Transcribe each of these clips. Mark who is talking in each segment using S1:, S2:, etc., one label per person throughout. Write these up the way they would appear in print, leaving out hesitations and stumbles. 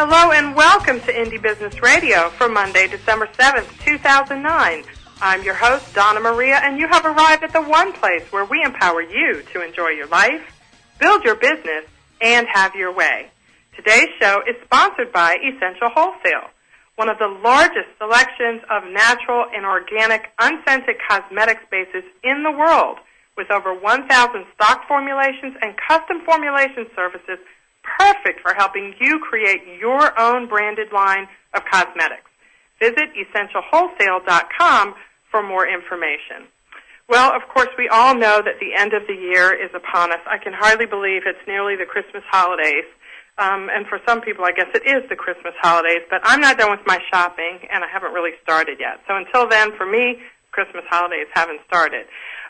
S1: Hello and welcome to Indie Business Radio for Monday, December 7th, 2009. I'm your host, Donna Maria, and you have arrived at the one place where we empower you to enjoy your life, build your business, and have your way. Today's show is sponsored by Essential Wholesale, one of the largest selections of natural and organic unscented cosmetic spaces in the world, with over 1,000 stock formulations and custom formulation services perfect for helping you create your own branded line of cosmetics. Visit EssentialWholesale.com for more information. Well, of course, we all know that the end of the year is upon us. I can hardly believe it's nearly the Christmas holidays. And for some people, I guess it is the Christmas holidays, but I'm not done with my shopping, and I haven't really started yet. So until then, for me, Christmas holidays haven't started.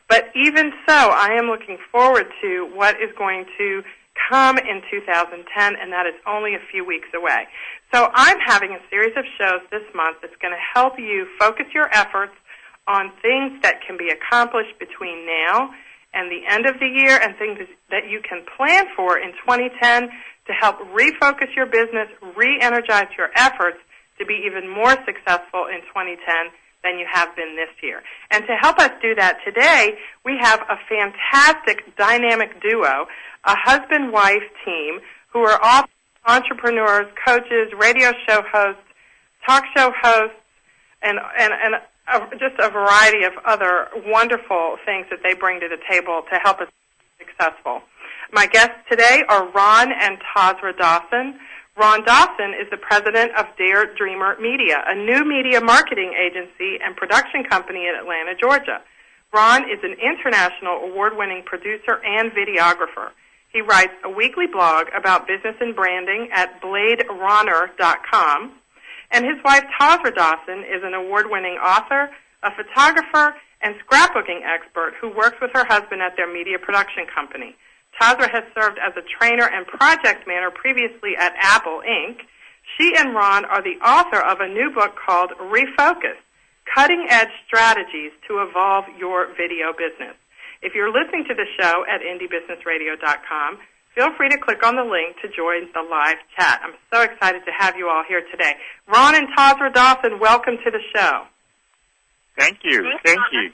S1: But even so, I am looking forward to what is going to come in 2010, and that is only a few weeks away. So I'm having a series of shows this month that's going to help you focus your efforts on things that can be accomplished between now and the end of the year, and things that you can plan for in 2010 to help refocus your business, re-energize your efforts to be even more successful in 2010 than you have been this year. And to help us do that today, we have a fantastic dynamic duo, a husband-wife team who are all entrepreneurs, coaches, radio show hosts, talk show hosts, and just a variety of other wonderful things that they bring to the table to help us be successful. My guests today are Ron and Tasra Dawson. Ron Dawson is the president of Dare Dreamer Media, a new media marketing agency and production company in Atlanta, Georgia. Ron is an international award-winning producer and videographer. He writes a weekly blog about business and branding at bladerunner.com. And his wife, Tasra Dawson, is an award-winning author, a photographer, and scrapbooking expert who works with her husband at their media production company. Tasra has served as a trainer and project manager previously at Apple, Inc. She and Ron are the author of a new book called Refocus, Cutting-Edge Strategies to Evolve Your Video Business. If you're listening to the show at indiebusinessradio.com, feel free to click on the link to join the live chat. I'm so excited to have you all here today. Ron and Tasra Dawson, welcome to the show.
S2: Thank you. Thank you.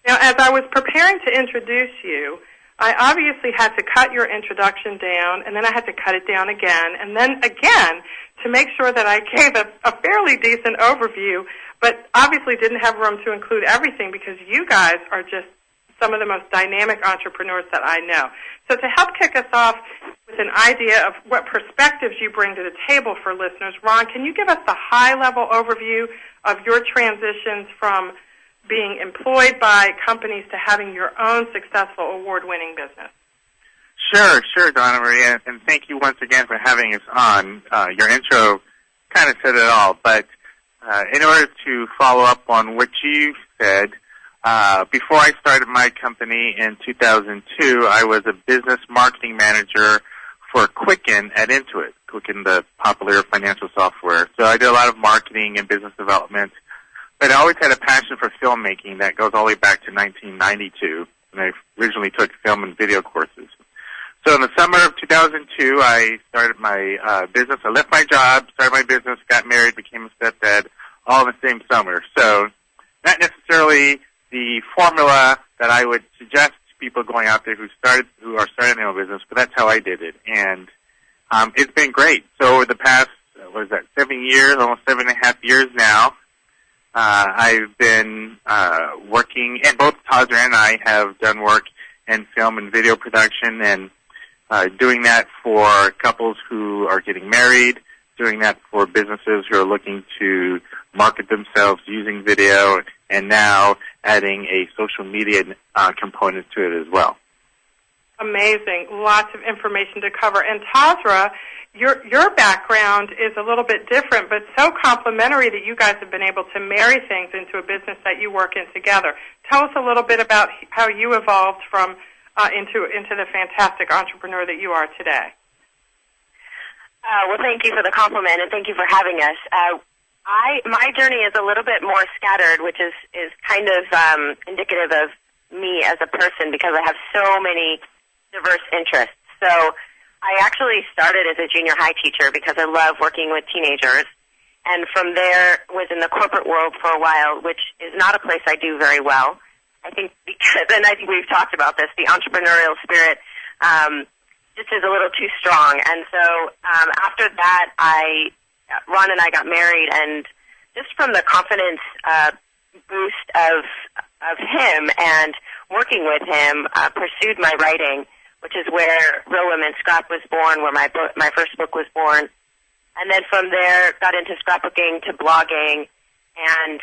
S1: Now, as I was preparing to introduce you, I obviously had to cut your introduction down, and then I had to cut it down again, and then again to make sure that I gave a fairly decent overview, but obviously didn't have room to include everything because you guys are just some of the most dynamic entrepreneurs that I know. So to help kick us off with an idea of what perspectives you bring to the table for listeners, Ron, can you give us the high-level overview of your transitions from being employed by companies to having your own successful award-winning business?
S2: Sure, Donna Maria, and thank you once again for having us on. Your intro kind of said it all, but in order to follow up on what you said, before I started my company in 2002, I was a business marketing manager for Quicken at Intuit, Quicken, the popular financial software. So I did a lot of marketing and business development. But I always had a passion for filmmaking that goes all the way back to 1992, when I originally took film and video courses. So in the summer of 2002, I started my business. I left my job, started my business, got married, became a stepdad, all in the same summer. So not necessarily the formula that I would suggest to people going out there who are starting their own business, but that's how I did it. And it's been great. So over the past, 7 years, almost 7.5 years now, I've been working, and both Tasra and I have done work in film and video production, and doing that for couples who are getting married, doing that for businesses who are looking to market themselves using video, and now adding a social media component to it as well.
S1: Amazing. Lots of information to cover. And Tasra, your background is a little bit different, but so complementary that you guys have been able to marry things into a business that you work in together. Tell us a little bit about how you evolved from into the fantastic entrepreneur that you are today.
S3: Well, thank you for the compliment, and thank you for having us. My journey is a little bit more scattered, which is kind of indicative of me as a person because I have so many diverse interests. So I actually started as a junior high teacher because I love working with teenagers. And from there was in the corporate world for a while, which is not a place I do very well. I think because, and I think we've talked about this, the entrepreneurial spirit just is a little too strong. And so after that, Ron and I got married, and just from the confidence boost of him and working with him, pursued my writing, which is where Real Women Scrap was born, where my first book was born. And then from there, got into scrapbooking to blogging, and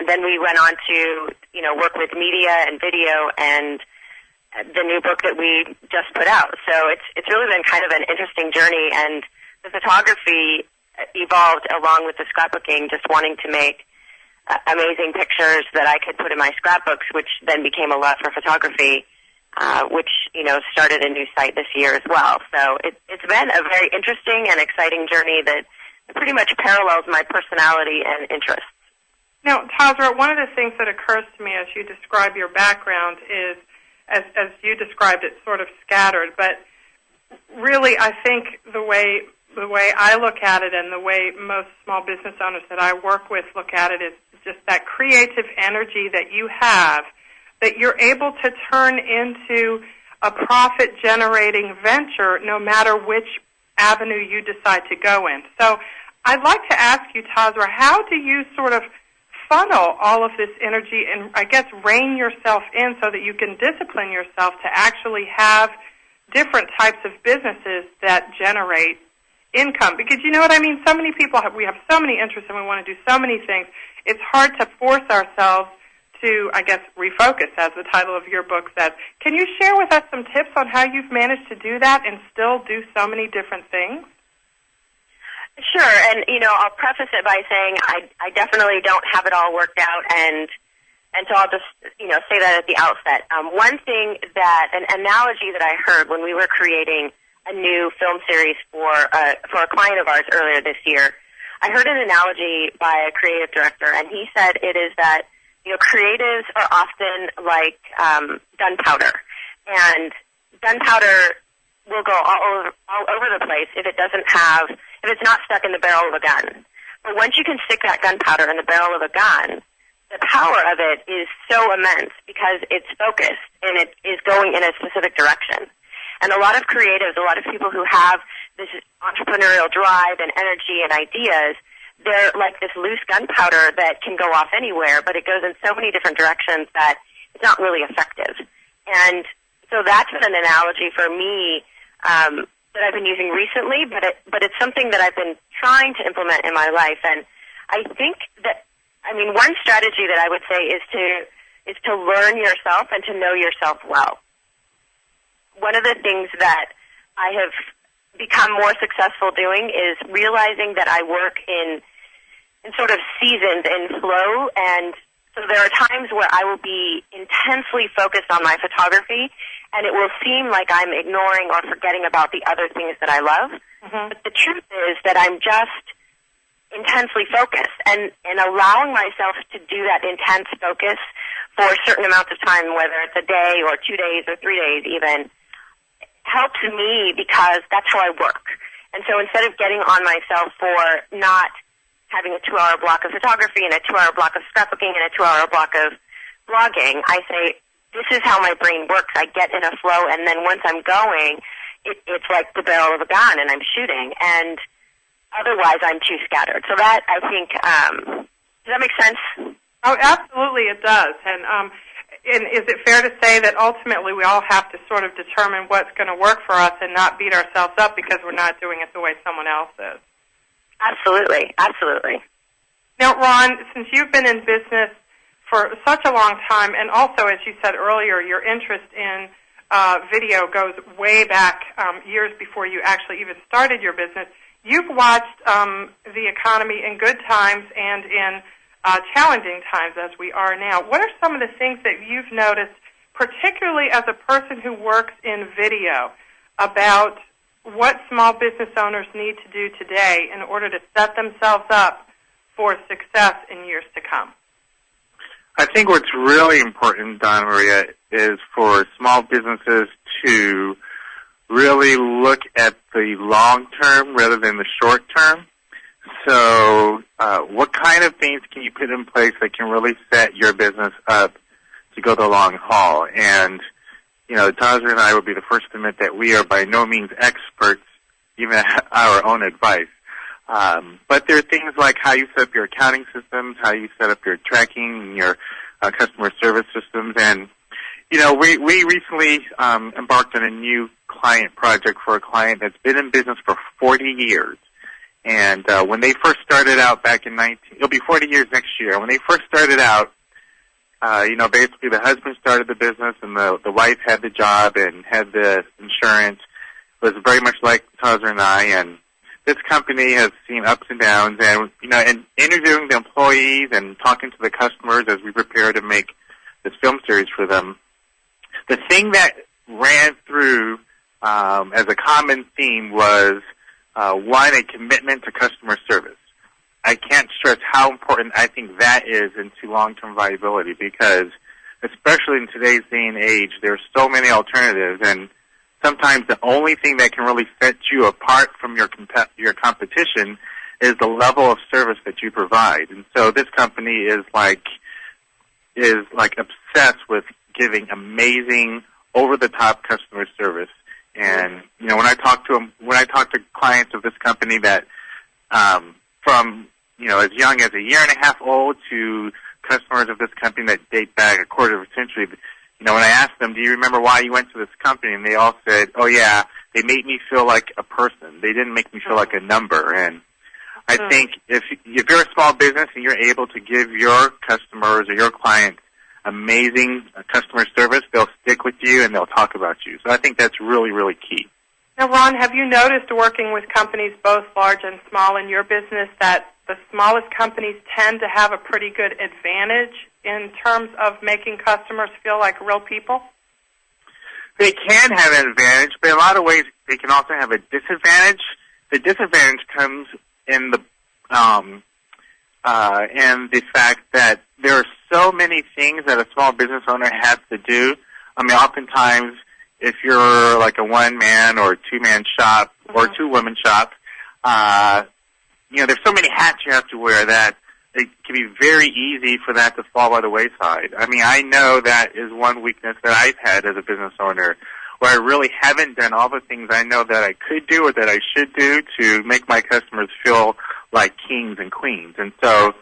S3: then we went on to, work with media and video and the new book that we just put out. So it's really been kind of an interesting journey, and the photography evolved along with the scrapbooking, just wanting to make amazing pictures that I could put in my scrapbooks, which then became a love for photography, which, started a new site this year as well. So it's been a very interesting and exciting journey that pretty much parallels my personality and interests.
S1: Now, Tasra, one of the things that occurs to me as you describe your background is, as you described it, sort of scattered, but really I think the way I look at it and the way most small business owners that I work with look at it is just that creative energy that you have, that you're able to turn into a profit-generating venture no matter which avenue you decide to go in. So I'd like to ask you, Tasra, how do you sort of funnel all of this energy and, I guess, rein yourself in so that you can discipline yourself to actually have different types of businesses that generate income? Because you know what I mean? So many people, we have so many interests and we want to do so many things. It's hard to force ourselves to, I guess, refocus, as the title of your book says. Can you share with us some tips on how you've managed to do that and still do so many different things?
S3: Sure, and I'll preface it by saying I definitely don't have it all worked out, and so I'll just say that at the outset. One thing an analogy that I heard when we were creating a new film series for a client of ours earlier this year, I heard an analogy by a creative director, and he said it is that creatives are often like gunpowder, and gunpowder will go all over the place if it's not stuck in the barrel of a gun. But once you can stick that gunpowder in the barrel of a gun, the power of it is so immense because it's focused and it is going in a specific direction. And a lot of creatives, a lot of people who have this entrepreneurial drive and energy and ideas, they're like this loose gunpowder that can go off anywhere, but it goes in so many different directions that it's not really effective. And so that's been an analogy for me that I've been using recently, but it's something that I've been trying to implement in my life. And I think that, one strategy that I would say is to learn yourself and to know yourself well. One of the things that I have become more successful doing is realizing that I work in sort of seasons, in flow, and so there are times where I will be intensely focused on my photography, and it will seem like I'm ignoring or forgetting about the other things that I love. Mm-hmm. But the truth is that I'm just intensely focused, and allowing myself to do that intense focus for certain amounts of time, whether it's a day or 2 days or 3 days even, helps me because that's how I work. And so instead of getting on myself for not having a 2-hour block of photography and a 2-hour block of scrapbooking and a 2-hour block of blogging, I say, this is how my brain works. I get in a flow, and then once I'm going, it's like the barrel of a gun, and I'm shooting. And otherwise, I'm too scattered. So that, I think, does that make sense?
S1: Oh, absolutely it does. And is it fair to say that ultimately we all have to sort of determine what's going to work for us and not beat ourselves up because we're not doing it the way someone else is?
S3: Absolutely, absolutely.
S1: Now, Ron, since you've been in business for such a long time, and also, as you said earlier, your interest in video goes way back years before you actually even started your business, you've watched the economy in good times and in challenging times as we are now. What are some of the things that you've noticed, particularly as a person who works in video, about what small business owners need to do today in order to set themselves up for success in years to come?
S2: I think what's really important, Donna Maria, is for small businesses to really look at the long term rather than the short term. So what kind of things can you put in place that can really set your business up to go the long haul? And, Tasra and I would be the first to admit that we are by no means experts, even at our own advice. But there are things like how you set up your accounting systems, how you set up your tracking and your customer service systems. And, we recently embarked on a new client project for a client that's been in business for 40 years. And when they first started out back in it'll be 40 years next year. When they first started out, basically the husband started the business and the wife had the job and had the insurance. It was very much like Tasra and I, and this company has seen ups and downs. And, and interviewing the employees and talking to the customers as we prepare to make this film series for them, the thing that ran through as a common theme was, one, a commitment to customer service. I can't stress how important I think that is into long-term viability because, especially in today's day and age, there are so many alternatives, and sometimes the only thing that can really set you apart from your competition is the level of service that you provide. And so this company is like obsessed with giving amazing, over-the-top customer service. And when I talk to clients of this company that from as young as a year and a half old to customers of this company that date back a quarter of a century, when I asked them, do you remember why you went to this company? And they all said, oh yeah, they made me feel like a person. They didn't make me feel like a number. And I think if you're a small business and you're able to give your customers or your clients amazing customer service, they'll stick with you and they'll talk about you. So I think that's really, really key.
S1: Now, Ron, have you noticed working with companies both large and small in your business that the smallest companies tend to have a pretty good advantage in terms of making customers feel like real people?
S2: They can have an advantage, but in a lot of ways they can also have a disadvantage. The disadvantage comes in the fact that there are so many things that a small business owner has to do. I mean, oftentimes, if you're like a one-man or two-man shop or two-woman shop, there's so many hats you have to wear that it can be very easy for that to fall by the wayside. I mean, I know that is one weakness that I've had as a business owner, where I really haven't done all the things I know that I could do or that I should do to make my customers feel like kings and queens. And so,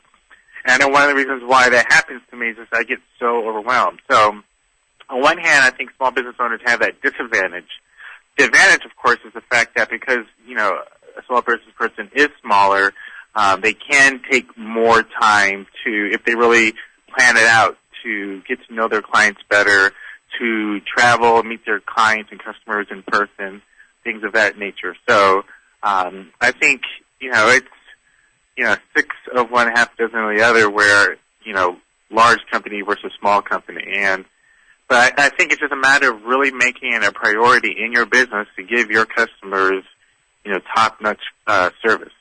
S2: I know one of the reasons why that happens to me is just I get so overwhelmed. So, on one hand, I think small business owners have that disadvantage. The advantage, of course, is the fact that because, a small business person is smaller, they can take more time to, if they really plan it out, to get to know their clients better, to travel, meet their clients and customers in person, things of that nature. So I think, it's, 6 of one, half dozen of the other where, large company versus small company. But I think it's just a matter of really making it a priority in your business to give your customers, top-notch service.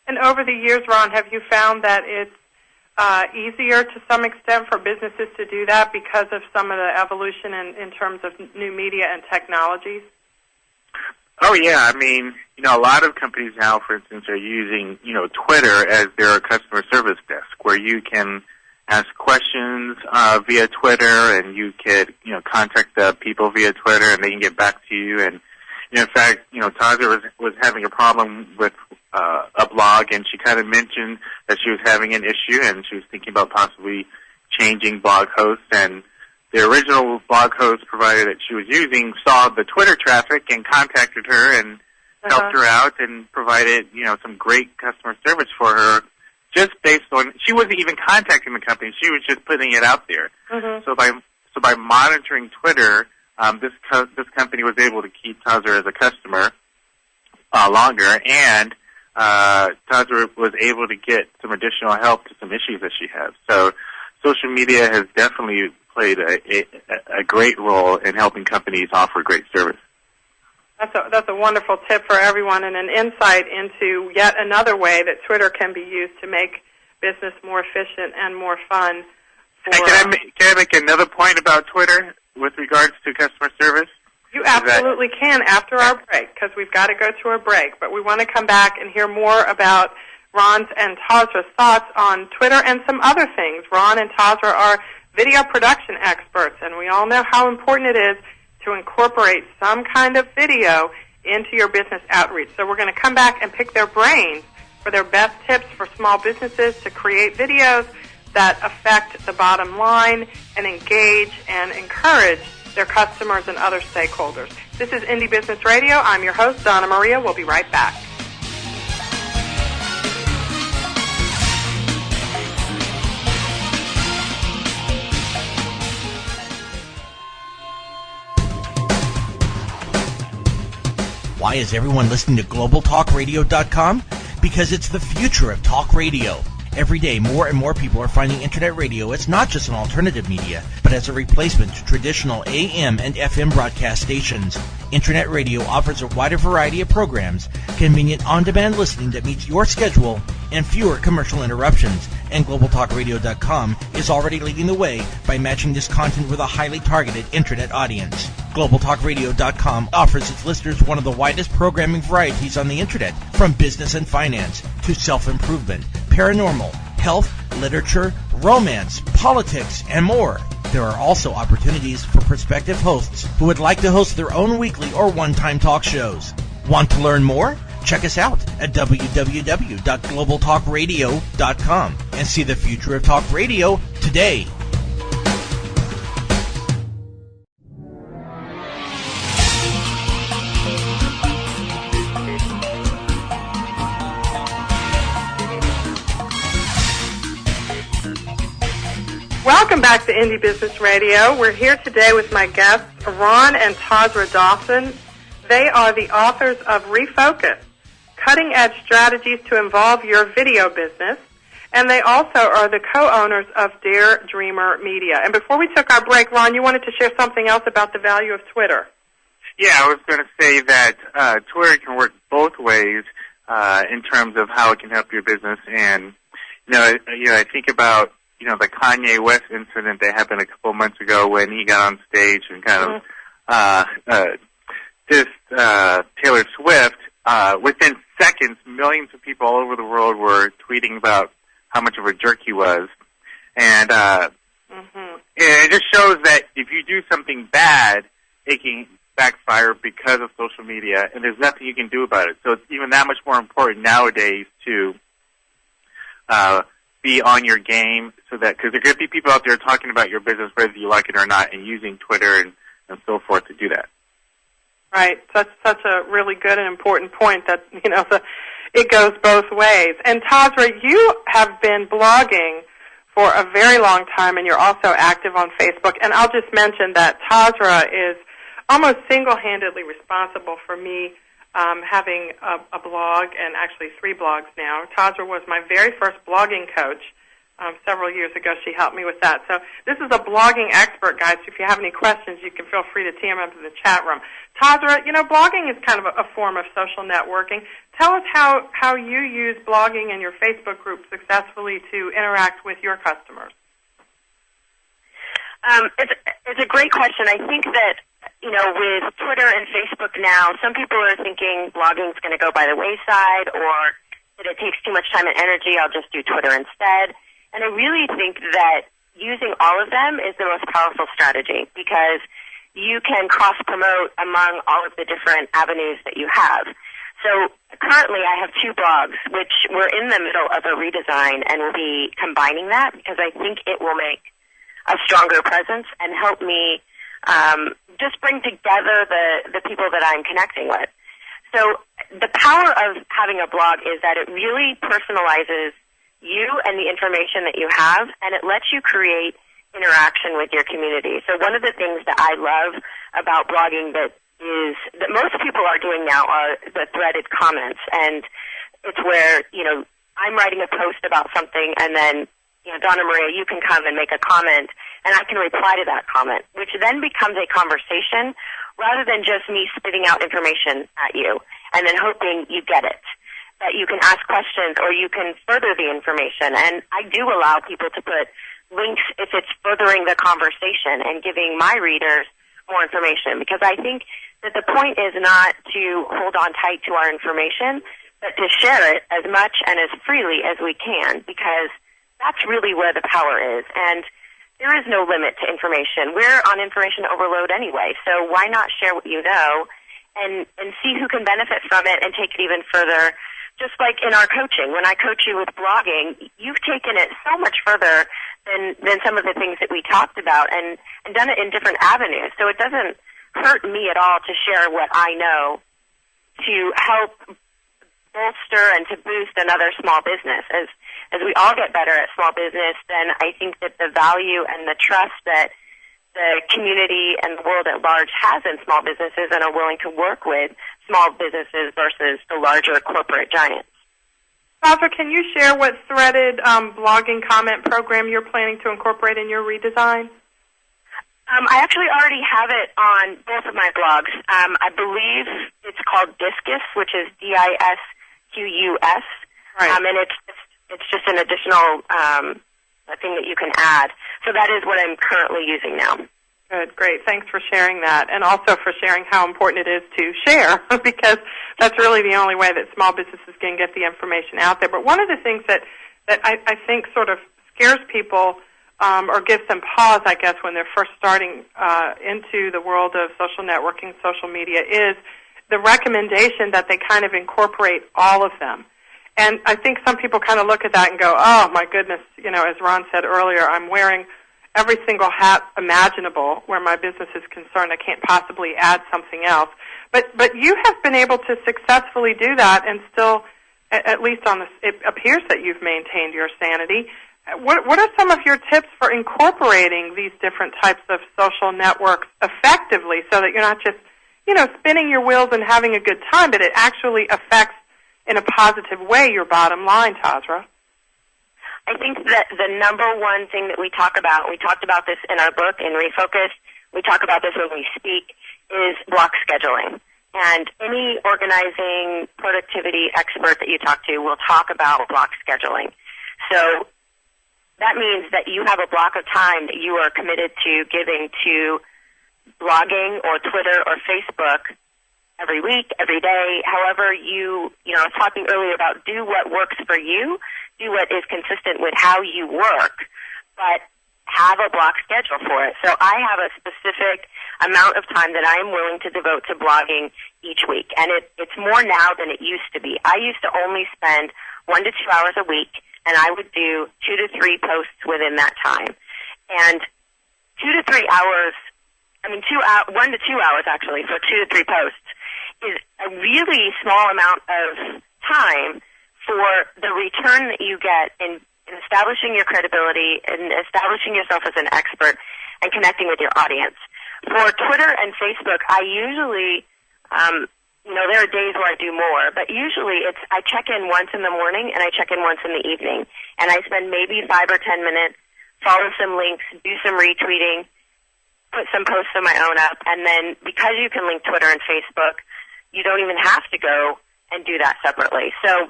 S1: And over the years, Ron, have you found that it's easier to some extent for businesses to do that because of some of the evolution in terms of new media and technologies?
S2: Oh, yeah. I mean, a lot of companies now, for instance, are using, Twitter as their customer service desk, where you can ask questions via Twitter, and you could, contact the people via Twitter, and they can get back to you. And in fact, Tasra was having a problem with a blog, and she kind of mentioned that she was having an issue, and she was thinking about possibly changing blog hosts. And the original blog host provider that she was using saw the Twitter traffic and contacted her and helped her out and provided, some great customer service for her, just based on, she wasn't even contacting the company, she was just putting it out there. So by monitoring Twitter, this company was able to keep Tasra as a customer longer, and Tasra was able to get some additional help to some issues that she has. So social media has definitely played a great role in helping companies offer great service.
S1: That's a wonderful tip for everyone, and an insight into yet another way that Twitter can be used to make business more efficient and more fun.
S2: Can I make another point about Twitter with regards to customer service?
S1: You absolutely can after our break, because we've got to go to a break. But we want to come back and hear more about Ron's and Tasra's thoughts on Twitter and some other things. Ron and Tasra are video production experts, and we all know how important it is to incorporate some kind of video into your business outreach. So we're going to come back and pick their brains for their best tips for small businesses to create videos that affect the bottom line and engage and encourage their customers and other stakeholders. This is Indie Business Radio. I'm your host, Donna Maria. We'll be right back.
S4: Why is everyone listening to GlobalTalkRadio.com? Because it's the future of talk radio. Every day, more and more people are finding Internet radio as not just an alternative media, but as a replacement to traditional AM and FM broadcast stations. Internet radio offers a wider variety of programs, convenient on-demand listening that meets your schedule, and fewer commercial interruptions. And GlobalTalkRadio.com is already leading the way by matching this content with a highly targeted Internet audience. GlobalTalkRadio.com offers its listeners one of the widest programming varieties on the Internet, from business and finance to self-improvement, paranormal, health, literature, romance, politics, and more. There are also opportunities for prospective hosts who would like to host their own weekly or one-time talk shows. Want to learn more? Check us out at www.globaltalkradio.com and see the future of talk radio today.
S1: Welcome back to Indie Business Radio. We're here today with my guests, Ron and Tasra Dawson. They are the authors of Refocus, Cutting-Edge Strategies to Involve Your Video Business, and they also are the co-owners of Dare Dreamer Media. And before we took our break, Ron, you wanted to share something else about the value of Twitter.
S2: Yeah, I was going to say that Twitter can work both ways in terms of how it can help your business. And I think about the Kanye West incident that happened a couple of months ago when he got on stage and kind of dissed Taylor Swift. Within seconds, millions of people all over the world were tweeting about how much of a jerk he was. And it just shows that if you do something bad, it can backfire because of social media, and there's nothing you can do about it. So it's even that much more important nowadays to be on your game, so that, because there could be people out there talking about your business whether you like it or not, and using Twitter and so forth to do that.
S1: Right. That's such a really good and important point that, it goes both ways. And Tasra, you have been blogging for a very long time, and you're also active on Facebook. And I'll just mention that Tasra is almost single-handedly responsible for me having a blog, and actually 3 blogs now. Tasra was my very first blogging coach several years ago. She helped me with that. So this is a blogging expert, guys. If you have any questions, you can feel free to tee them up in the chat room. Tasra, blogging is kind of a form of social networking. Tell us how you use blogging and your Facebook group successfully to interact with your customers.
S3: It's a great question. I think that, with Twitter and Facebook now, some people are thinking blogging is going to go by the wayside, or that it takes too much time and energy, I'll just do Twitter instead. And I really think that using all of them is the most powerful strategy, because you can cross-promote among all of the different avenues that you have. So currently I have 2 blogs, which we're in the middle of a redesign, and we'll be combining that because I think it will make a stronger presence and help me just bring together the people that I'm connecting with. So the power of having a blog is that it really personalizes you and the information that you have, and it lets you create interaction with your community. So one of the things that I love about blogging that most people are doing now are the threaded comments, and it's where, I'm writing a post about something, and then, Donna Maria, you can come and make a comment, and I can reply to that comment, which then becomes a conversation rather than just me spitting out information at you and then hoping you get it. That you can ask questions or you can further the information. And I do allow people to put links if it's furthering the conversation and giving my readers more information, because I think that the point is not to hold on tight to our information, but to share it as much and as freely as we can, because that's really where the power is. And there is no limit to information. We're on information overload anyway, so why not share what you know and see who can benefit from it and take it even further. Just like in our coaching, when I coach you with blogging, you've taken it so much further than some of the things that we talked about and done it in different avenues. So it doesn't hurt me at all to share what I know to help bolster and to boost another small business. As we all get better at small business, then I think that the value and the trust that the community and the world at large has in small businesses and are willing to work with small businesses versus the larger corporate giants.
S1: Tasra, can you share what threaded blogging comment program you're planning to incorporate in your redesign?
S3: I actually already have it on both of my blogs. I believe it's called Discus, which is DISQUS,
S1: right.
S3: And it's just an additional thing that you can add. So that is what I'm currently using now.
S1: Good, great. Thanks for sharing that, and also for sharing how important it is to share, because that's really the only way that small businesses can get the information out there. But one of the things that I think sort of scares people or gives them pause, I guess, when they're first starting into the world of social networking, social media, is the recommendation that they kind of incorporate all of them. And I think some people kind of look at that and go, oh, my goodness, as Ron said earlier, I'm wearing every single hat imaginable where my business is concerned. I can't possibly add something else. But you have been able to successfully do that and still, at least it appears that you've maintained your sanity. What are some of your tips for incorporating these different types of social networks effectively so that you're not just, spinning your wheels and having a good time, but it actually affects in a positive way your bottom line, Tasra?
S3: I think that the number one thing that we talked about this in our book, in Refocus, we talk about this when we speak, is block scheduling. And any organizing productivity expert that you talk to will talk about block scheduling. So that means that you have a block of time that you are committed to giving to blogging or Twitter or Facebook every week, every day, however I was talking earlier about do what works for you, do what is consistent with how you work, but have a block schedule for it. So I have a specific amount of time that I am willing to devote to blogging each week, and it's more now than it used to be. I used to only spend 1 to 2 hours a week, and I would do 2 to 3 posts within that time. And 2 to 3 hours, 1 to 2 hours actually, for 2 to 3 posts is a really small amount of time for the return that you get in establishing your credibility and establishing yourself as an expert and connecting with your audience. For Twitter and Facebook, I usually, there are days where I do more, but usually I check in once in the morning and I check in once in the evening. And I spend maybe 5 or 10 minutes, follow some links, do some retweeting, put some posts of my own up, and then because you can link Twitter and Facebook, you don't even have to go and do that separately. So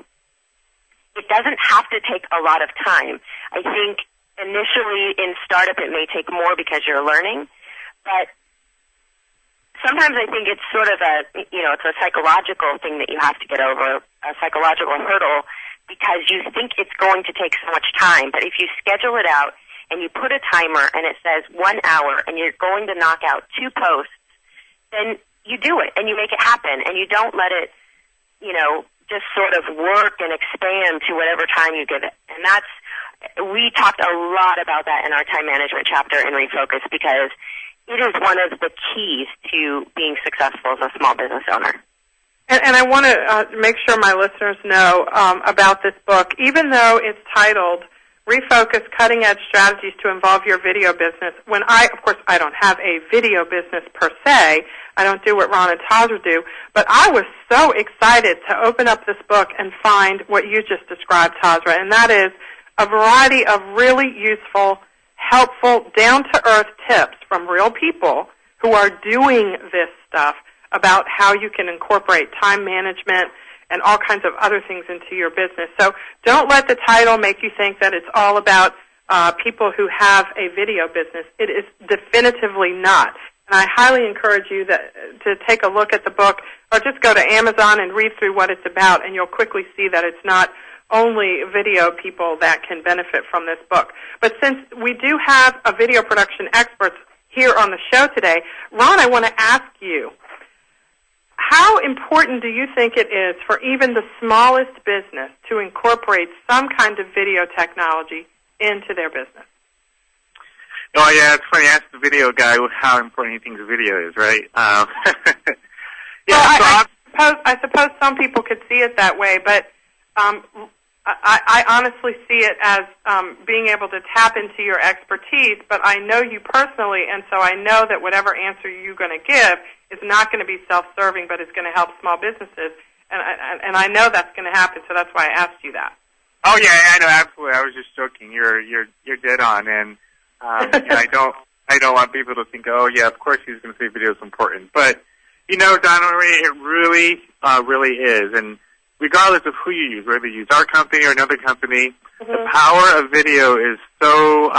S3: it doesn't have to take a lot of time. I think initially in startup it may take more because you're learning, but sometimes I think it's sort of it's a psychological thing that you have to get over, a psychological hurdle, because you think it's going to take so much time. But if you schedule it out and you put a timer and it says 1 hour and you're going to knock out 2 posts, then you do it and you make it happen and you don't let it, just sort of work and expand to whatever time you give it. And we talked a lot about that in our time management chapter in Refocus, because it is one of the keys to being successful as a small business owner.
S1: And I want to make sure my listeners know about this book. Even though it's titled Refocus, Cutting-Edge Strategies to Involve Your Video Business, of course, I don't have a video business per se. I don't do what Ron and Tasra do, but I was so excited to open up this book and find what you just described, Tasra, and that is a variety of really useful, helpful, down-to-earth tips from real people who are doing this stuff about how you can incorporate time management and all kinds of other things into your business. So don't let the title make you think that it's all about people who have a video business. It is definitively not. And I highly encourage you to take a look at the book, or just go to Amazon and read through what it's about, and you'll quickly see that it's not only video people that can benefit from this book. But since we do have a video production expert here on the show today, Ron, I want to ask you, how important do you think it is for even the smallest business to incorporate some kind of video technology into their business?
S2: Oh, yeah, it's funny. Ask the video guy how important he thinks video is, right?
S1: I suppose some people could see it that way, but I honestly see it as being able to tap into your expertise, but I know you personally, and so I know that whatever answer you're going to give is not going to be self-serving, but is going to help small businesses, and I know that's going to happen, so that's why I asked you that.
S2: Oh, yeah, I know, absolutely. I was just joking. You're dead on, and I don't want people to think, oh, yeah, of course he's going to say video is important. But, Donna Marie, it really, really is. And regardless of who you use, whether you use our company or another company, the power of video is so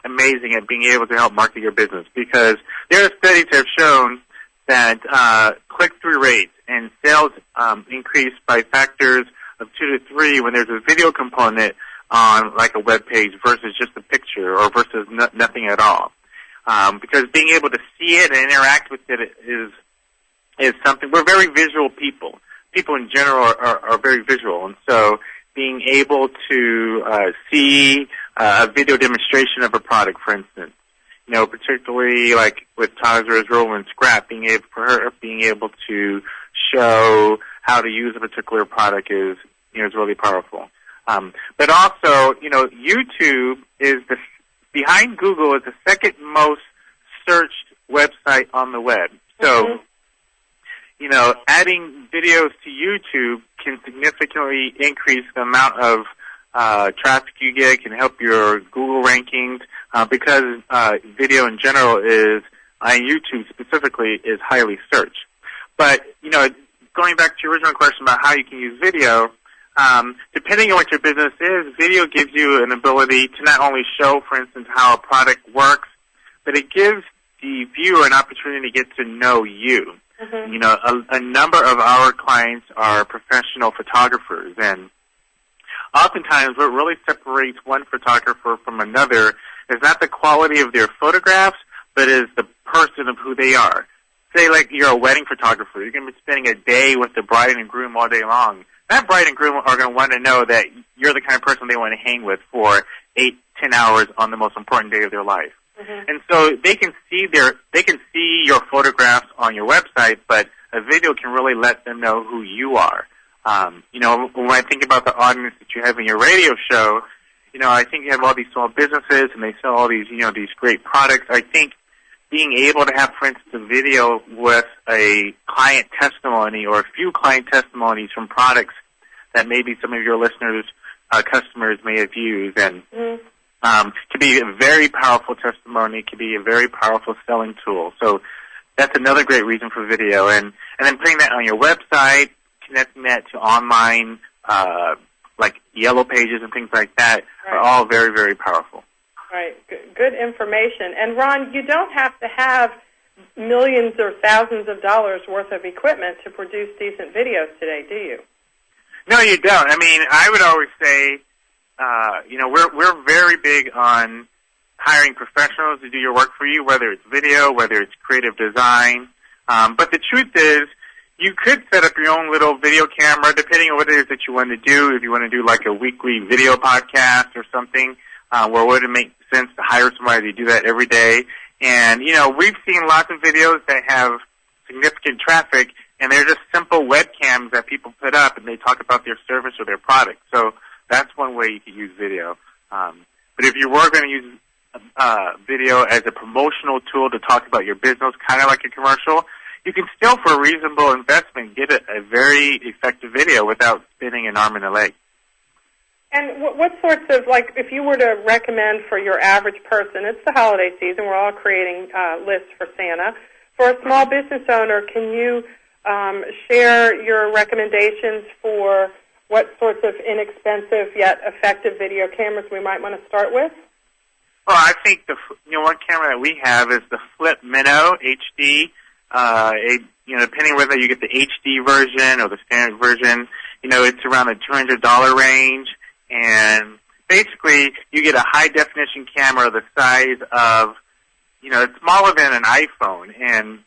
S2: amazing at being able to help market your business, because there are studies that have shown that click-through rates and sales increase by factors of 2 to 3 when there's a video component on like a web page versus just a picture or versus nothing at all. Because being able to see it and interact with it is something. We're very visual people. People in general are very visual, and so being able to see a video demonstration of a product, for instance, particularly like with Tasra's role in Scrap, being able to show how to use a particular product is really powerful. But also, YouTube is behind Google is the second most searched website on the web. So, adding videos to YouTube can significantly increase the amount of traffic you get, can help your Google rankings, because video in general is, on YouTube specifically, is highly searched. But, going back to your original question about how you can use video, depending on what your business is, video gives you an ability to not only show, for instance, how a product works, but it gives the viewer an opportunity to get to know you. A number of our clients are professional photographers, and oftentimes what really separates one photographer from another is not the quality of their photographs, but is the person of who they are. Say, like, you're a wedding photographer. You're going to be spending a day with the bride and groom all day long. That bride and groom are going to want to know that you're the kind of person they want to hang with for 8-10 hours on the most important day of their life. And so they can see your photographs on your website, but a video can really let them know who you are. When I think about the audience that you have in your radio show, I think you have all these small businesses and they sell all these, these great products. I think being able to have, for instance, a video with a client testimony or a few client testimonies from products that maybe some of your listeners, customers may have used, and could be a very powerful testimony, could be a very powerful selling tool. So that's another great reason for video. And then putting that on your website, connecting that to online, like yellow pages and things like that, are all very, very powerful.
S1: Right. Good information. And, Ron, you don't have to have millions or thousands of dollars worth of equipment to produce decent videos today, do you?
S2: No, you don't. I mean, I would always say, we're very big on hiring professionals to do your work for you, whether it's video, whether it's creative design. But the truth is, you could set up your own little video camera, depending on what it is that you want to do. If you want to do like a weekly video podcast or something, where would it make sense to hire somebody to do that every day? And, we've seen lots of videos that have significant traffic, and they're just simple webcams that people put up, and they talk about their service or their product. So that's one way you could use video. But if you were going to use video as a promotional tool to talk about your business, kind of like a commercial, you can still, for a reasonable investment, get a very effective video without spending an arm and a leg.
S1: And what sorts of, like, if you were to recommend for your average person, it's the holiday season, we're all creating lists for Santa. For a small business owner, can you share your recommendations for what sorts of inexpensive yet effective video cameras we might want to start with?
S2: Well, I think one camera that we have is the Flip Minnow HD. Depending whether you get the HD version or the standard version, it's around the $200 range, and basically you get a high definition camera the size of, it's smaller than an iPhone, and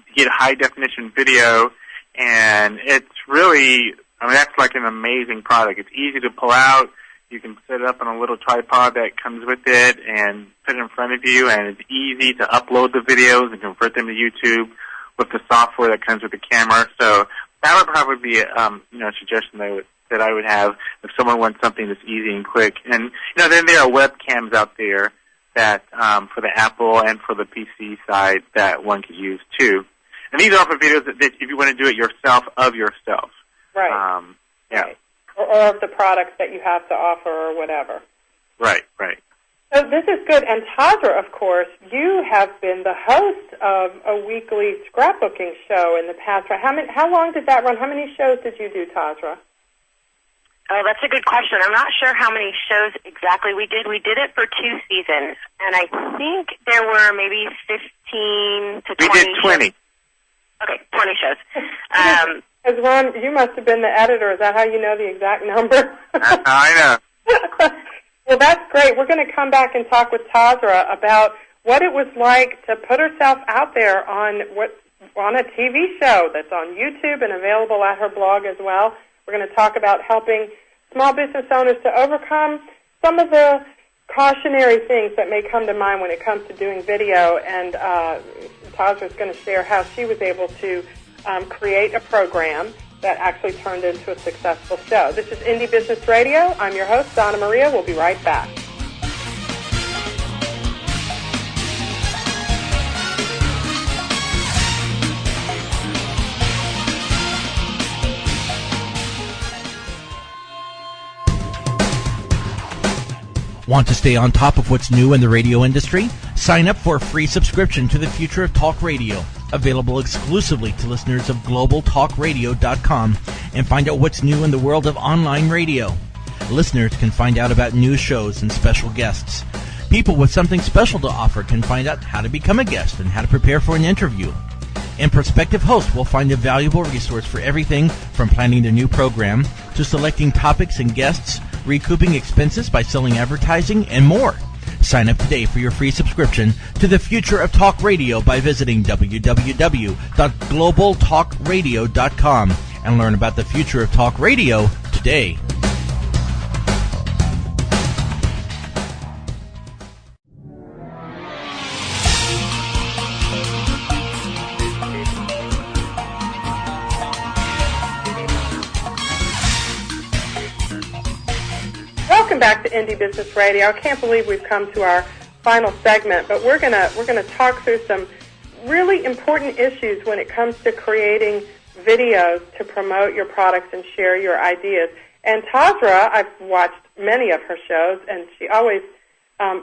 S2: you get high definition video, and it's really, that's like an amazing product. It's easy to pull out. You can set it up on a little tripod that comes with it and put it in front of you, and it's easy to upload the videos and convert them to YouTube with the software that comes with the camera. So that would probably be a suggestion that I would have if someone wants something that's easy and quick. And then there are webcams out there that for the Apple and for the PC side that one could use too. And these are for videos that if you want to do it yourself of yourself.
S1: Right.
S2: Yeah.
S1: Right. Or of the products that you have to offer or whatever.
S2: Right.
S1: So this is good. And Tasra, of course, you have been the host of a weekly scrapbooking show in the past. How long did that run? How many shows did you do, Tasra?
S3: Oh, that's a good question. I'm not sure how many shows exactly we did. We did it for 2 seasons, and I think there were maybe 15 to 20
S2: We did 20.
S3: Shows. Okay, 20 shows.
S1: Because, Ron, you must have been the editor. Is that how you know the exact number?
S2: I know.
S1: Well, that's great. We're going to come back and talk with Tasra about what it was like to put herself out there on a TV show that's on YouTube and available at her blog as well. We're going to talk about helping small business owners to overcome some of the cautionary things that may come to mind when it comes to doing video. And Tasra is going to share how she was able to create a program that actually turned into a successful show. This is Indie Business Radio. I'm your host, Donna Maria. We'll be right back.
S4: Want to stay on top of what's new in the radio industry? Sign up for a free subscription to the Future of Talk Radio, available exclusively to listeners of globaltalkradio.com, and find out what's new in the world of online radio. Listeners can find out about new shows and special guests. People with something special to offer can find out how to become a guest and how to prepare for an interview. And prospective hosts will find a valuable resource for everything from planning a new program to selecting topics and guests, recouping expenses by selling advertising, and more. Sign up today for your free subscription to the Future of Talk Radio by visiting www.globaltalkradio.com and learn about the future of talk radio today.
S1: Welcome back to Indie Business Radio. I can't believe we've come to our final segment, but we're gonna talk through some really important issues when it comes to creating videos to promote your products and share your ideas. And Tasra, I've watched many of her shows, and she always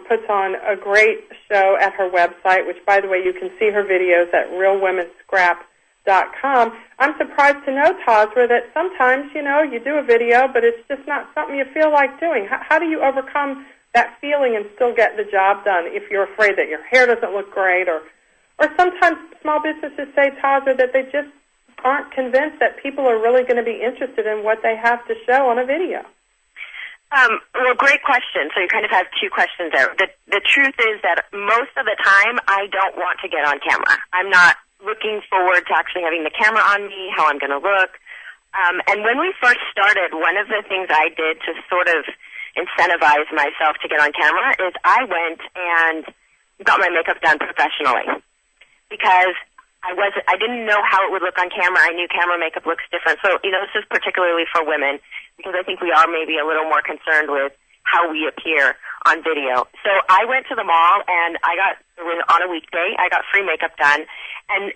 S1: puts on a great show at her website, which, by the way, you can see her videos at realwomenscrap.com. I'm surprised to know, Tasra, that sometimes, you do a video, but it's just not something you feel like doing. How do you overcome that feeling and still get the job done if you're afraid that your hair doesn't look great? Or sometimes small businesses say, Tasra, that they just aren't convinced that people are really going to be interested in what they have to show on a video.
S3: Well, great question. So you kind of have two questions there. The truth is that most of the time I don't want to get on camera. I'm not looking forward to actually having the camera on me, how I'm going to look. And when we first started, one of the things I did to sort of incentivize myself to get on camera is I went and got my makeup done professionally because I didn't know how it would look on camera. I knew camera makeup looks different. So, this is particularly for women because I think we are maybe a little more concerned with how we appear on video. So I went to the mall and on a weekday, I got free makeup done. And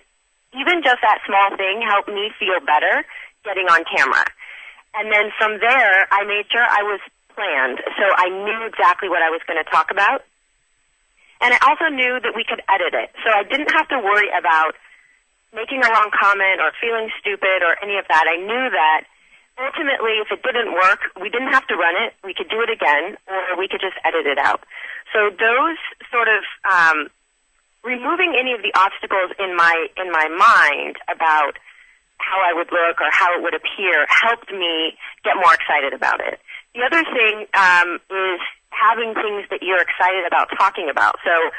S3: even just that small thing helped me feel better getting on camera. And then from there, I made sure I was planned. So I knew exactly what I was going to talk about. And I also knew that we could edit it. So I didn't have to worry about making a wrong comment or feeling stupid or any of that. I knew that ultimately if it didn't work, we didn't have to run it. We could do it again or we could just edit it out. So those sort of removing any of the obstacles in my mind about how I would look or how it would appear helped me get more excited about it. The other thing is having things that you're excited about talking about. So,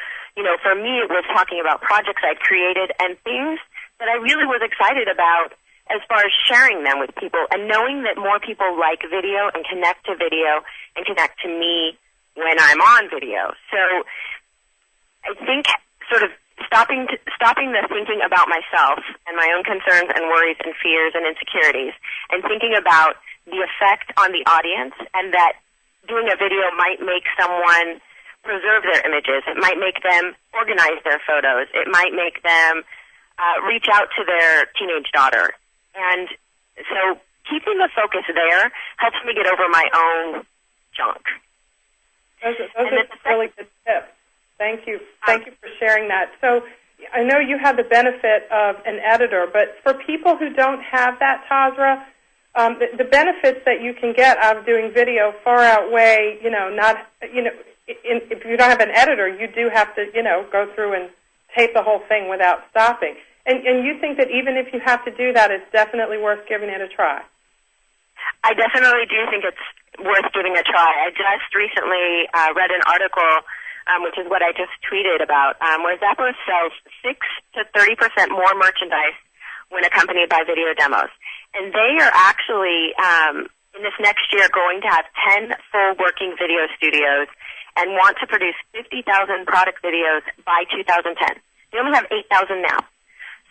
S3: for me, it was talking about projects I'd created and things that I really was excited about as far as sharing them with people and knowing that more people like video and connect to video and connect to me when I'm on video. So I think sort of stopping the thinking about myself and my own concerns and worries and fears and insecurities and thinking about the effect on the audience, and that doing a video might make someone preserve their images. It might make them organize their photos. It might make them reach out to their teenage daughter. And so keeping the focus there helps me get over my own junk.
S1: Those are really good tips. Thank you. Thank you for sharing that. So I know you have the benefit of an editor, but for people who don't have that, Tasra, the benefits that you can get out of doing video far outweigh, if you don't have an editor, you do have to, go through and tape the whole thing without stopping. And you think that even if you have to do that, it's definitely worth giving it a try?
S3: I definitely do think it's worth giving a try. I just recently read an article, which is what I just tweeted about, where Zappos sells 6 to 30% more merchandise when accompanied by video demos. And they are actually, in this next year, going to have 10 full working video studios and want to produce 50,000 product videos by 2010. They only have 8,000 now.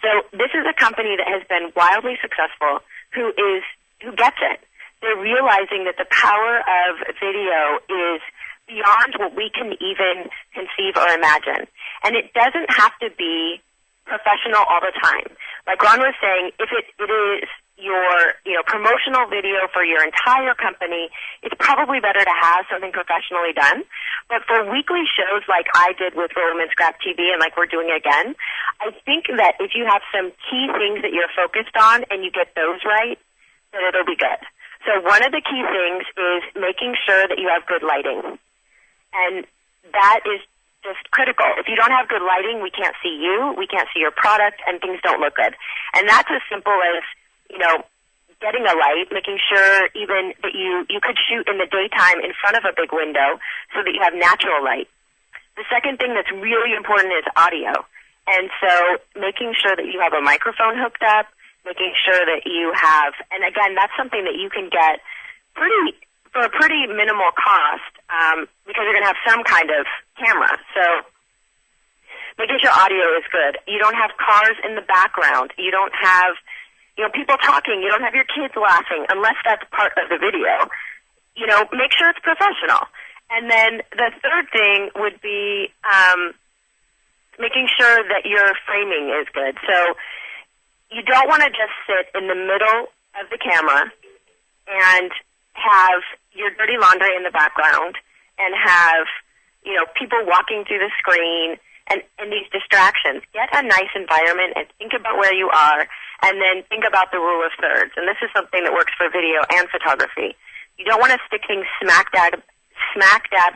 S3: So this is a company that has been wildly successful, who gets it. They're realizing that the power of video is beyond what we can even conceive or imagine. And it doesn't have to be professional all the time. Like Ron was saying, if it is your promotional video for your entire company, it's probably better to have something professionally done. But for weekly shows like I did with Roll 'em and Scrap TV and like we're doing again, I think that if you have some key things that you're focused on and you get those right, then it'll be good. So one of the key things is making sure that you have good lighting. And that is just critical. If you don't have good lighting, we can't see you, we can't see your product, and things don't look good. And that's as simple as, getting a light, making sure even that you could shoot in the daytime in front of a big window so that you have natural light. The second thing that's really important is audio. And so making sure that you have a microphone hooked up, making sure that you have, and again, that's something that you can get for a pretty minimal cost, because you're going to have some kind of camera. So making sure audio is good. You don't have cars in the background. You don't have people talking. You don't have your kids laughing, unless that's part of the video. Make sure it's professional. And then the third thing would be making sure that your framing is good. So you don't want to just sit in the middle of the camera and have your dirty laundry in the background and have, people walking through the screen and these distractions. Get a nice environment and think about where you are, and then think about the rule of thirds. And this is something that works for video and photography. You don't want to stick things smack dab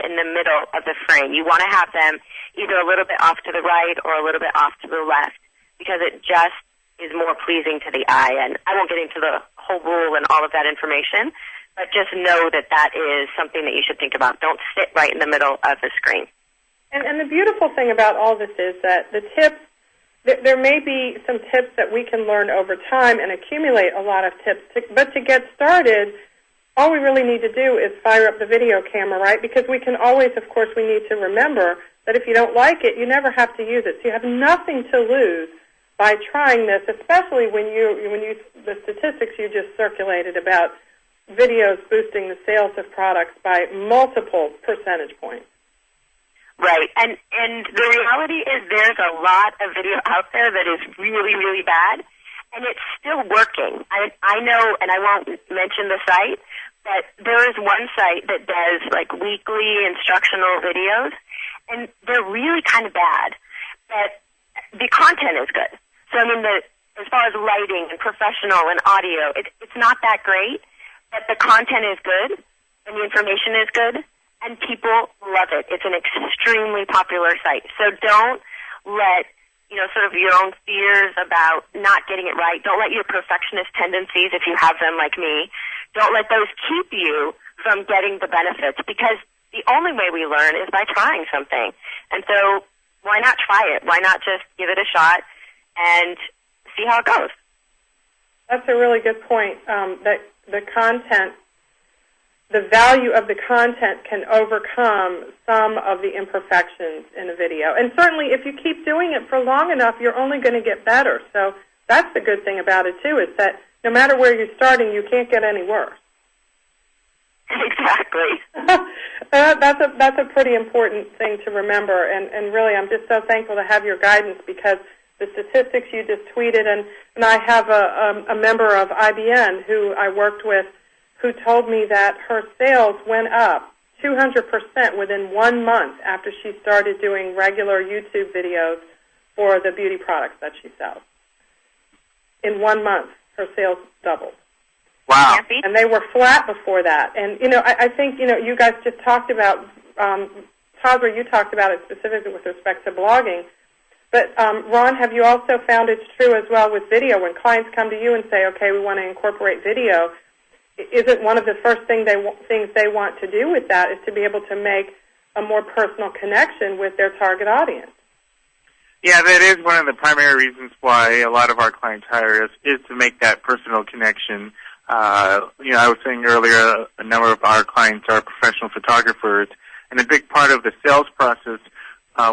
S3: in the middle of the frame. You want to have them either a little bit off to the right or a little bit off to the left, because it just is more pleasing to the eye. And I won't get into the whole rule and all of that information, but just know that that is something that you should think about. Don't sit right in the middle of the screen.
S1: And the beautiful thing about all this is that the tips, there may be some tips that we can learn over time and accumulate a lot of tips. But to get started, all we really need to do is fire up the video camera, right? Because we can always, of course, we need to remember that if you don't like it, you never have to use it. So you have nothing to lose by trying this, especially when the statistics you just circulated about videos boosting the sales of products by multiple percentage points.
S3: Right, and the reality is there's a lot of video out there that is really, really bad, and it's still working. I know, and I won't mention the site, but there is one site that does like weekly instructional videos, and they're really kind of bad, but the content is good. So I mean, as far as lighting and professional and audio, it's not that great, but the content is good and the information is good, and people love it. It's an extremely popular site. So don't let, sort of your own fears about not getting it right. Don't let your perfectionist tendencies, if you have them like me, don't let those keep you from getting the benefits, because the only way we learn is by trying something. And so why not try it? Why not just give it a shot and see how it goes?
S1: That's a really good point, that the content, the value of the content can overcome some of the imperfections in a video. And certainly if you keep doing it for long enough, you're only going to get better. So that's the good thing about it, too, is that no matter where you're starting, you can't get any worse.
S3: Exactly.
S1: That's a pretty important thing to remember. And really, I'm just so thankful to have your guidance, because the statistics you just tweeted, and I have a member of IBN who I worked with who told me that her sales went up 200% within 1 month after she started doing regular YouTube videos for the beauty products that she sells. In 1 month, her sales doubled.
S2: Wow.
S1: And they were flat before that. And, I think, you guys just talked about, Tasra, you talked about it specifically with respect to blogging. But, Ron, have you also found it's true as well with video? When clients come to you and say, okay, we want to incorporate video, isn't one of the first things they want to do with that is to be able to make a more personal connection with their target audience?
S2: Yeah, that is one of the primary reasons why a lot of our clients hire us, is to make that personal connection. I was saying earlier, a number of our clients are professional photographers, and a big part of the sales process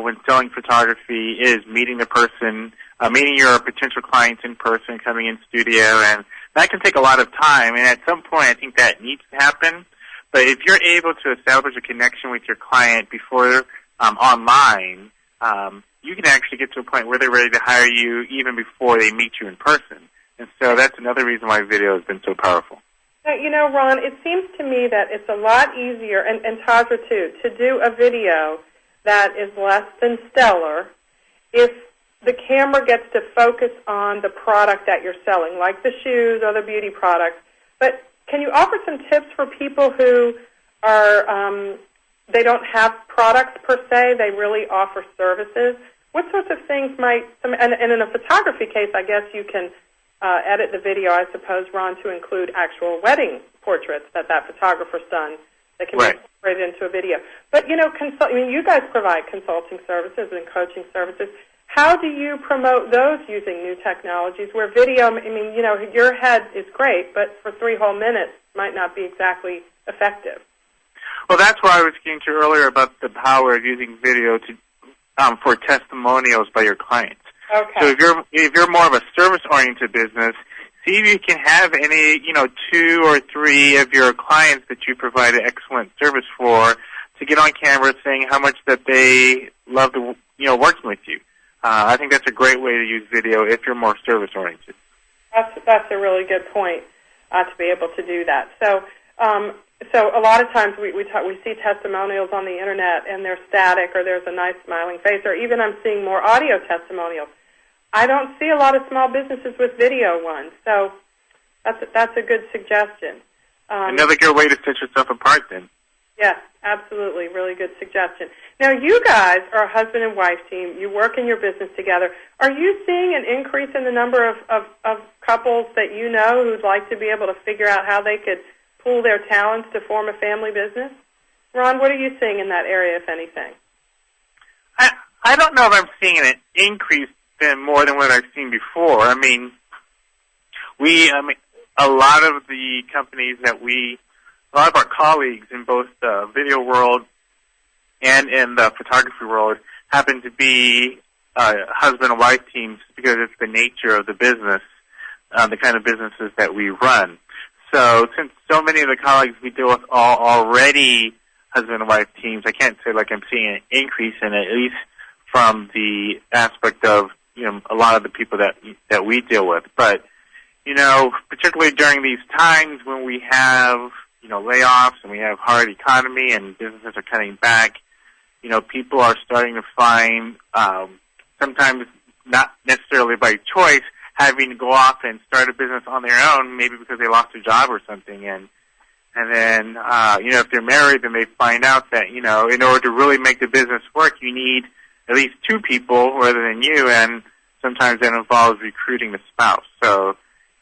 S2: when selling photography is meeting the person, meeting your potential clients in person, coming in studio, and that can take a lot of time, and at some point I think that needs to happen. But if you're able to establish a connection with your client before online, you can actually get to a point where they're ready to hire you even before they meet you in person. And so that's another reason why video has been so powerful.
S1: Now, Ron, it seems to me that it's a lot easier, and Tasra too, to do a video that is less than stellar if the camera gets to focus on the product that you're selling, like the shoes or the beauty products. But can you offer some tips for people who are, they don't have products per se, they really offer services? What sorts of things might, and in a photography case, I guess you can edit the video, I suppose, Ron, to include actual wedding portraits that photographer's done that can be incorporated into a video. But, you guys provide consulting services and coaching services. How do you promote those using new technologies where video, your head is great, but for 3 whole minutes might not be exactly effective?
S2: Well, that's why I was getting to earlier about the power of using video to for testimonials by your clients.
S1: Okay.
S2: So if you're more of a service-oriented business, see if you can have any, 2 or 3 of your clients that you provided excellent service for to get on camera saying how much that they love working with you. I think that's a great way to use video if you're more service-oriented.
S1: That's a really good point to be able to do that. So a lot of times we see testimonials on the internet and they're static, or there's a nice smiling face, or even I'm seeing more audio testimonials. I don't see a lot of small businesses with video ones, so that's a good suggestion.
S2: Another good way to set yourself apart then.
S1: Yes, absolutely. Really good suggestion. Now, you guys are a husband and wife team. You work in your business together. Are you seeing an increase in the number of couples that you know who'd like to be able to figure out how they could pool their talents to form a family business? Ron, what are you seeing in that area, if anything?
S2: I don't know if I'm seeing an increase more than what I've seen before. A lot of the companies a lot of our colleagues in both the video world and in the photography world happen to be husband and wife teams because it's the nature of the business, the kind of businesses that we run. So since so many of the colleagues we deal with are already husband and wife teams, I can't say like I'm seeing an increase in it, at least from the aspect of a lot of the people that we deal with. But particularly during these times when we have layoffs and we have hard economy and businesses are cutting back, people are starting to find, sometimes not necessarily by choice, having to go off and start a business on their own, maybe because they lost their job or something. And And then, if they're married, then they find out that, in order to really make the business work, you need at least two people rather than you, and sometimes that involves recruiting the spouse. So,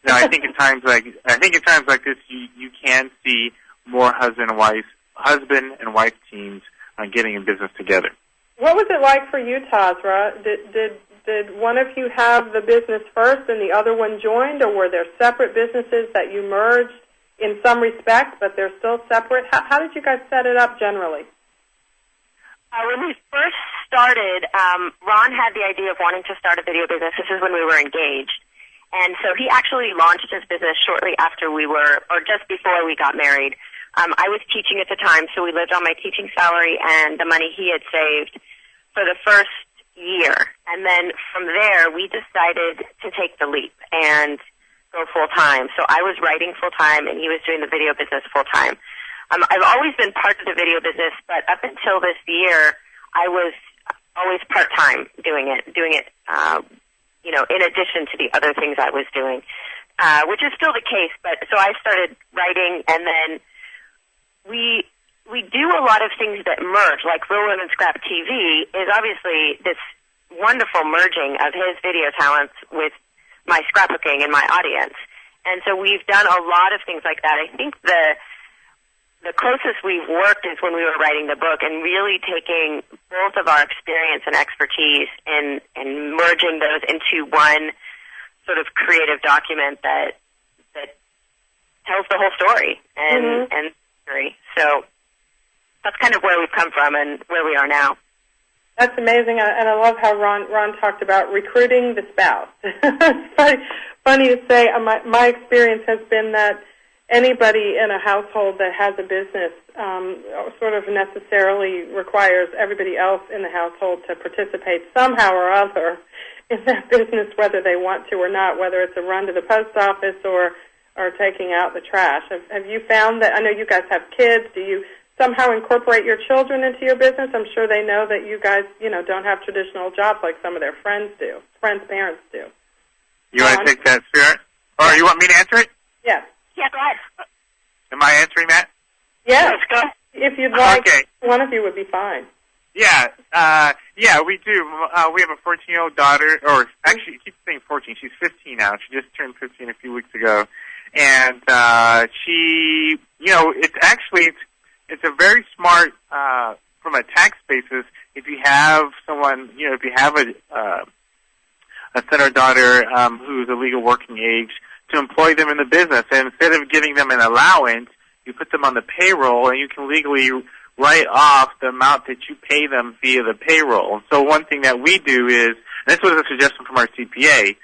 S2: I think in times like this, you can see more husband and wife teams getting in business together.
S1: What was it like for you, Tasra? Did one of you have the business first and the other one joined, or were there separate businesses that you merged in some respect, but they're still separate? How did you guys set it up generally?
S3: When we first started, Ron had the idea of wanting to start a video business. This is when we were engaged. And so he actually launched his business shortly after just before we got married. I was teaching at the time, so we lived on my teaching salary and the money he had saved for the first year. And then from there, we decided to take the leap and go full-time. So I was writing full-time, and he was doing the video business full-time. I've always been part of the video business, but up until this year, I was always part-time doing it, in addition to the other things I was doing, which is still the case. But so I started writing, and then we do a lot of things that merge, like Real Women Scrap TV is obviously this wonderful merging of his video talents with my scrapbooking and my audience. And so we've done a lot of things like that. I think the closest we've worked is when we were writing the book and really taking both of our experience and expertise and merging those into one sort of creative document that tells the whole story and story. So that's kind of where we've come from and where we are now.
S1: That's amazing, and I love how Ron talked about recruiting the spouse. It's funny to say. My experience has been that anybody in a household that has a business sort of necessarily requires everybody else in the household to participate somehow or other in that business, whether they want to or not, whether it's a run to the post office or taking out the trash. Have you found that? I know you guys have kids. Do you somehow incorporate your children into your business? I'm sure they know that you guys, don't have traditional jobs like some of their parents do.
S2: You want to take that, Spirit? Or you want me to answer it?
S1: Yes.
S3: Yeah, go ahead.
S2: Am I answering that?
S1: Yes.
S3: Go.
S1: If you'd like,
S2: okay.
S1: One of you would be fine.
S2: Yeah, we do. We have a 14-year-old daughter, or actually, I keep saying 14. She's 15 now. She just turned 15 a few weeks ago. And she, it's a very smart, from a tax basis, if you have someone, if you have a son or daughter who's a legal working age, to employ them in the business. And instead of giving them an allowance, you put them on the payroll, and you can legally write off the amount that you pay them via the payroll. So one thing that we do is, and this was a suggestion from our CPA,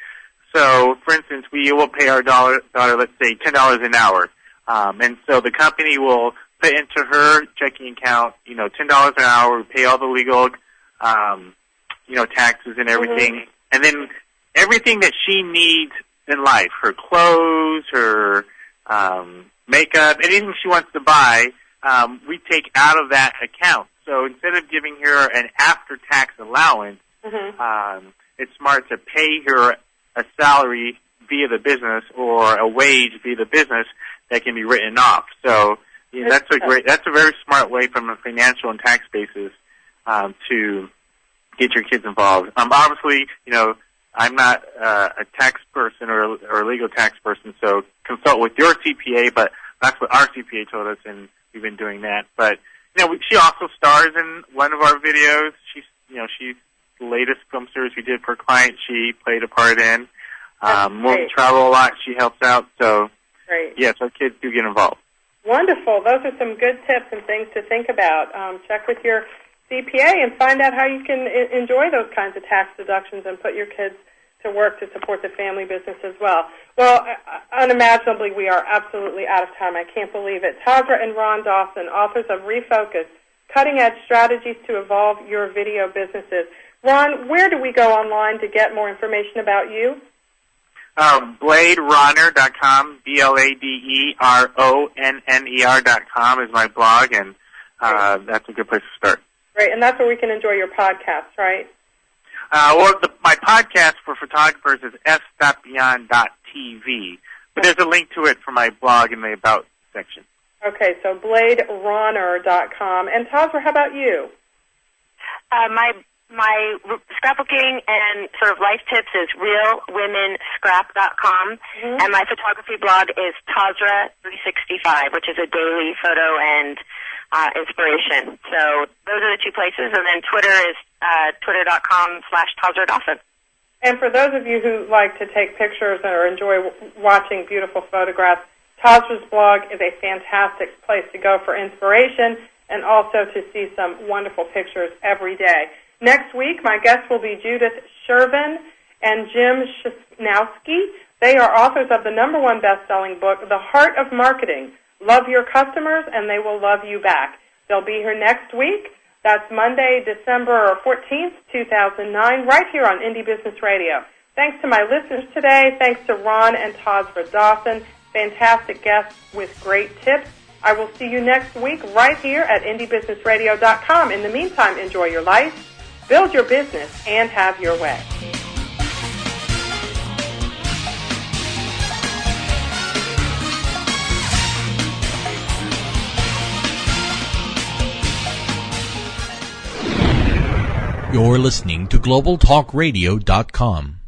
S2: so, for instance, we will pay our daughter, let's say, $10 an hour. And so the company will put into her checking account, $10 an hour, we pay all the legal, taxes and everything. And then everything that she needs in life, her clothes, her makeup, anything she wants to buy, we take out of that account. So instead of giving her an after-tax allowance, it's smart to pay her a salary via the business or a wage via the business that can be written off. So that's a very smart way from a financial and tax basis to get your kids involved. Obviously, I'm not a tax person or a legal tax person, so consult with your CPA, but that's what our CPA told us, and we've been doing that. But, she also stars in one of our videos. She's the latest film series we did for a client, she played a part in. When we travel a lot, she helps out. So, yes, our kids do get involved.
S1: Wonderful. Those are some good tips and things to think about. Check with your CPA and find out how you can enjoy those kinds of tax deductions and put your kids to work to support the family business as well. Well, unimaginably, we are absolutely out of time. I can't believe it. Tasra and Ron Dawson, authors of Refocus, Cutting-Edge Strategies to Evolve Your Video Businesses. Ron, where do we go online to get more information about you?
S2: BladeRonner.com, BladeRonner.com is my blog, and that's a good place to start.
S1: Great, and that's where we can enjoy your podcast, right?
S2: My podcast for photographers is f.beyond.tv, but there's a link to it for my blog in the About section.
S1: Okay, so bladerunner.com. And Tasra, how about you?
S3: My scrapbooking and sort of life tips is realwomenscrap.com, and my photography blog is Tasra365, which is a daily photo and inspiration. So those are the two places, and then Twitter is twitter.com/Tasra Dawson.
S1: And for those of you who like to take pictures or enjoy watching beautiful photographs, Tasra's blog is a fantastic place to go for inspiration and also to see some wonderful pictures every day. Next week, my guests will be Judith Shervin and Jim Schnowski. They are authors of the #1 best-selling book, The Heart of Marketing. Love your customers, and they will love you back. They'll be here next week. That's Monday, December 14th, 2009, right here on Indie Business Radio. Thanks to my listeners today. Thanks to Ron and Tasra Dawson. Fantastic guests with great tips. I will see you next week right here at IndieBusinessRadio.com. In the meantime, enjoy your life, build your business, and have your way.
S4: You're listening to GlobalTalkRadio.com.